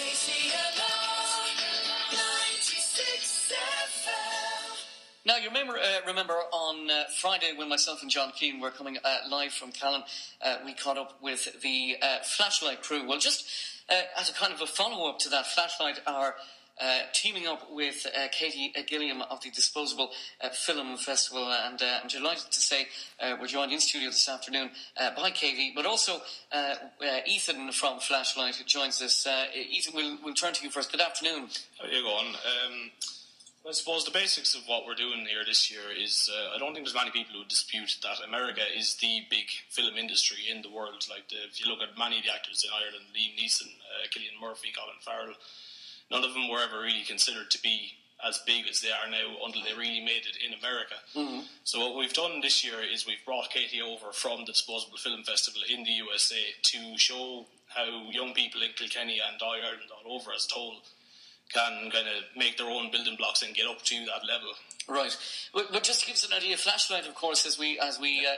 KCLR 96 FM. Now, you remember on Friday when myself and John Keane were coming live from Callan, we caught up with the Flashlight crew. Well, just as a kind of a follow-up to that, Flashlight are teaming up with Katie Gillum of the Disposable Film Festival, and I'm delighted to say we're joined in studio this afternoon by Katie, but also Ethan from Flashlight who joins us. Ethan, we'll turn to you first. Good afternoon. How are you going? I suppose the basics of what we're doing here this year is I don't think there's many people who dispute that America is the big film industry in the world. Like if you look at many of the actors in Ireland, Liam Neeson, Cillian Murphy, Colin Farrell, none of them were ever really considered to be as big as they are now until they really made it in America. Mm-hmm. So what we've done this year is we've brought Katie over from the Disposable Film Festival in the USA to show how young people in Kilkenny and Ireland all over as a whole can kind of make their own building blocks and get up to that level. Right. But just to give us an idea, Flashlight, of course, as we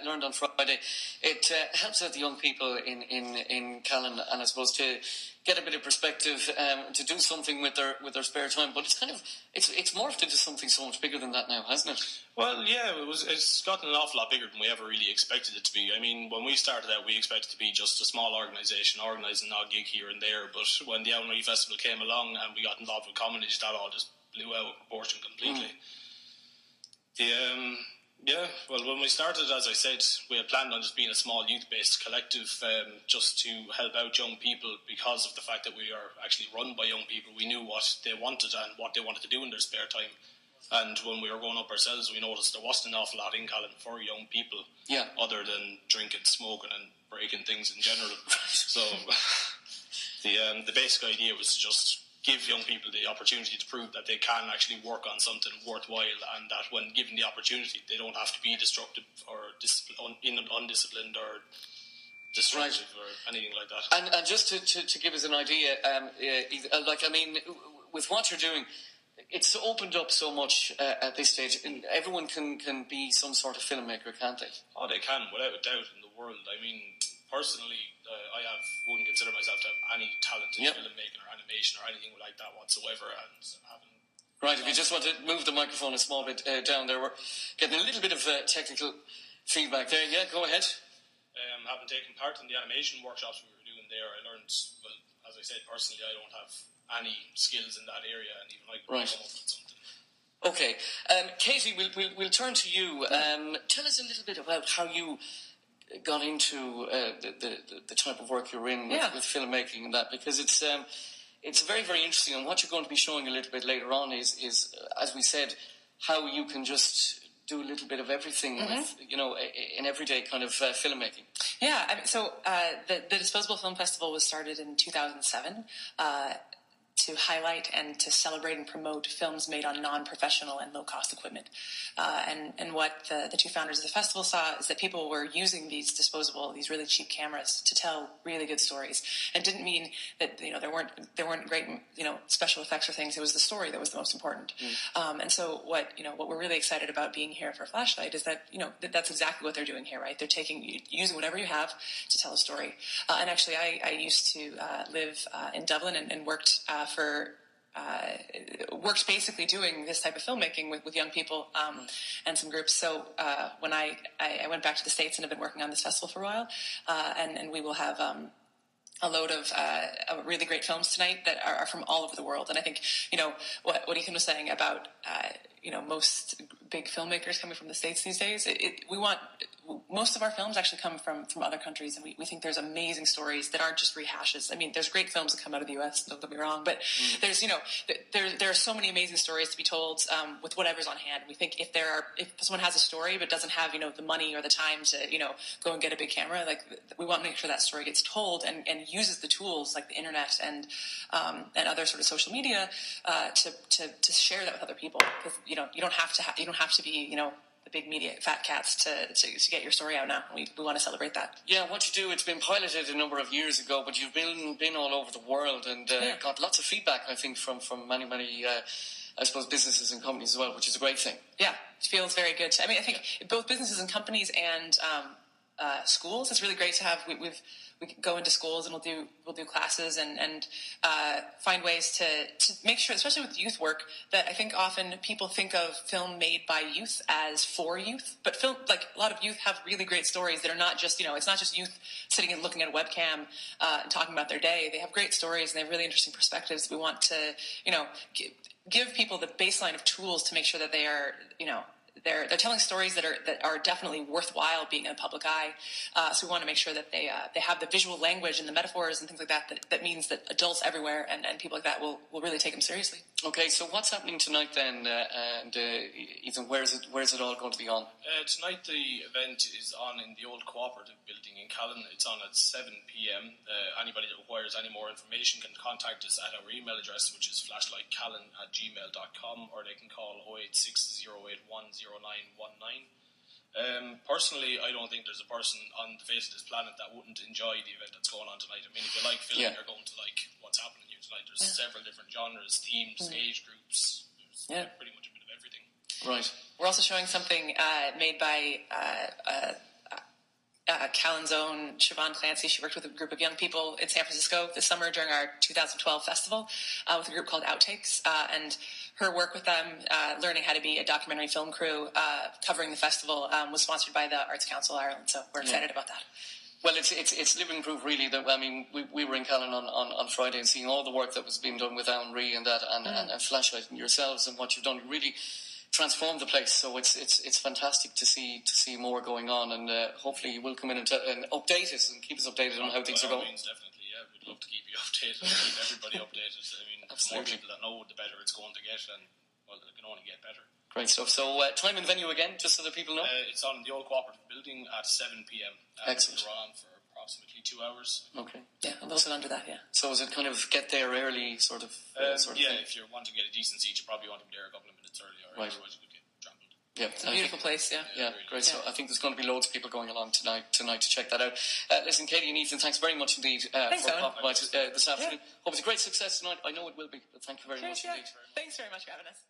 learned on Friday, it helps out the young people in Callan, and I suppose to get a bit of perspective, to do something with their spare time. But it's kind of it's morphed into something so much bigger than that now, hasn't it? Well, yeah, it's gotten an awful lot bigger than we ever really expected it to be. I mean, when we started out, we expected to be just a small organisation organising an odd gig here and there. But when the Elmrie Festival came along and we got involved with Commonage, that all just blew out of proportion completely. Well, when we started, as I said, we had planned on just being a small youth-based collective, just to help out young people because of the fact that we are actually run by young people. We knew what they wanted and what they wanted to do in their spare time. And when we were growing up ourselves, we noticed there wasn't an awful lot in Callan for young people, other than drinking, smoking and breaking things in general. So the basic idea was to just give young people the opportunity to prove that they can actually work on something worthwhile, and that when given the opportunity, they don't have to be destructive or undisciplined or destructive or anything like that. And just to give us an idea, with what you're doing, it's opened up so much at this stage. Everyone can be some sort of filmmaker, can't they? Oh, they can, without a doubt, in the world. I mean, personally, wouldn't consider myself to have any talent in filmmaking or animation or anything like that whatsoever. Right, if you just want to move the microphone a small bit down there, we're getting a little bit of technical feedback there. Yeah, go ahead. Having taken part in the animation workshops we were doing there, I learned, well, as I said, personally, I don't have any skills in that area, and even I could come up with something. Okay. Katie, we'll turn to you. Tell us a little bit about how you got into the type of work you're in with filmmaking and that, because it's very, very interesting, and what you're going to be showing a little bit later on is as we said, how you can just do a little bit of everything with, in everyday kind of filmmaking. Yeah, I mean, so the Disposable Film Festival was started in 2007 to highlight and to celebrate and promote films made on non-professional and low-cost equipment. And what the two founders of the festival saw is that people were using these really cheap cameras to tell really good stories. And didn't mean that there weren't great special effects or things. It was the story that was the most important. And so what we're really excited about being here for Flashlight is that that's exactly what they're doing here, right? They're using whatever you have to tell a story. And actually, I used to live in Dublin and worked worked basically doing this type of filmmaking with young people and some groups. So when I went back to the States and have been working on this festival for a while, and we will have a load of really great films tonight that are from all over the world. And I think what Ethan was saying about most big filmmakers coming from the States these days, we want most of our films actually come from other countries, and we think there's amazing stories that aren't just rehashes. I mean, there's great films that come out of the U.S., don't get me wrong, but there's there are so many amazing stories to be told with whatever's on hand. We think if someone has a story but doesn't have the money or the time to go and get a big camera, like we want to make sure that story gets told and uses the tools like the internet and other sort of social media to share that with other people, because you don't have to be the big media fat cats to get your story out now. We want to celebrate that. Yeah, what you do, it's been piloted a number of years ago, but you've been all over the world and got lots of feedback, I think, from many, I suppose, businesses and companies as well, which is a great thing. Yeah, it feels very good. I think both businesses and companies and schools, it's really great to have. we go into schools and we'll do classes and find ways to make sure, especially with youth work, that I think often people think of film made by youth as for youth, but film, like a lot of youth have really great stories that are not just, it's not just youth sitting and looking at a webcam and talking about their day. They have great stories and they have really interesting perspectives. We want to, give people the baseline of tools to make sure that they are, they're telling stories that are definitely worthwhile being in the public eye. So we want to make sure that they have the visual language and the metaphors and things like that means that adults everywhere and people like that will really take them seriously. Okay, so what's happening tonight then? Ethan, where is it all going to be on? Tonight the event is on in the old cooperative building in Callan. It's on at 7 p.m. Anybody that requires any more information can contact us at our email address, which is flashlightcallan@gmail.com, or they can call 086-081-0919. Personally, I don't think there's a person on the face of this planet that wouldn't enjoy the event that's going on tonight. I mean, if you like film, you're going to like what's happening here tonight. There's several different genres, themes, age groups. There's pretty much a bit of everything. Right. We're also showing something made by Callan's own Siobhan Clancy. She worked with a group of young people in San Francisco this summer during our 2012 festival with a group called Outtakes. And her work with them, learning how to be a documentary film crew, covering the festival, was sponsored by the Arts Council Ireland. So we're excited about that. Well, it's living proof, really. That we were in Callan on Friday and seeing all the work that was being done with Alan Ree and that, and Flashlight and yourselves and what you've done really transformed the place. So it's fantastic to see more going on, and hopefully you will come in and update us and keep us updated on how things are going. Definitely, yeah. We'd love to keep you updated and keep everybody updated. I mean, the more people that know, the better it's going to get, and well, it can only get better. Great stuff. So time and venue again, just so that people know? It's on the old cooperative building at 7 p.m. Excellent. It'll run on for approximately 2 hours. Okay. Yeah, a little bit under that, yeah. So is it kind of get there early sort of thing? If you want to get a decent seat, you probably want to be there a couple of minutes early, or otherwise you could get trampled. Yeah, it's a beautiful place, yeah. Yeah, great. So I think there's going to be loads of people going along tonight to check that out. Listen, Katie and Ethan, thanks very much indeed for popping by this afternoon. Hope it's a great success tonight. I know it will be, but thank you very much indeed. Thanks very much for having us.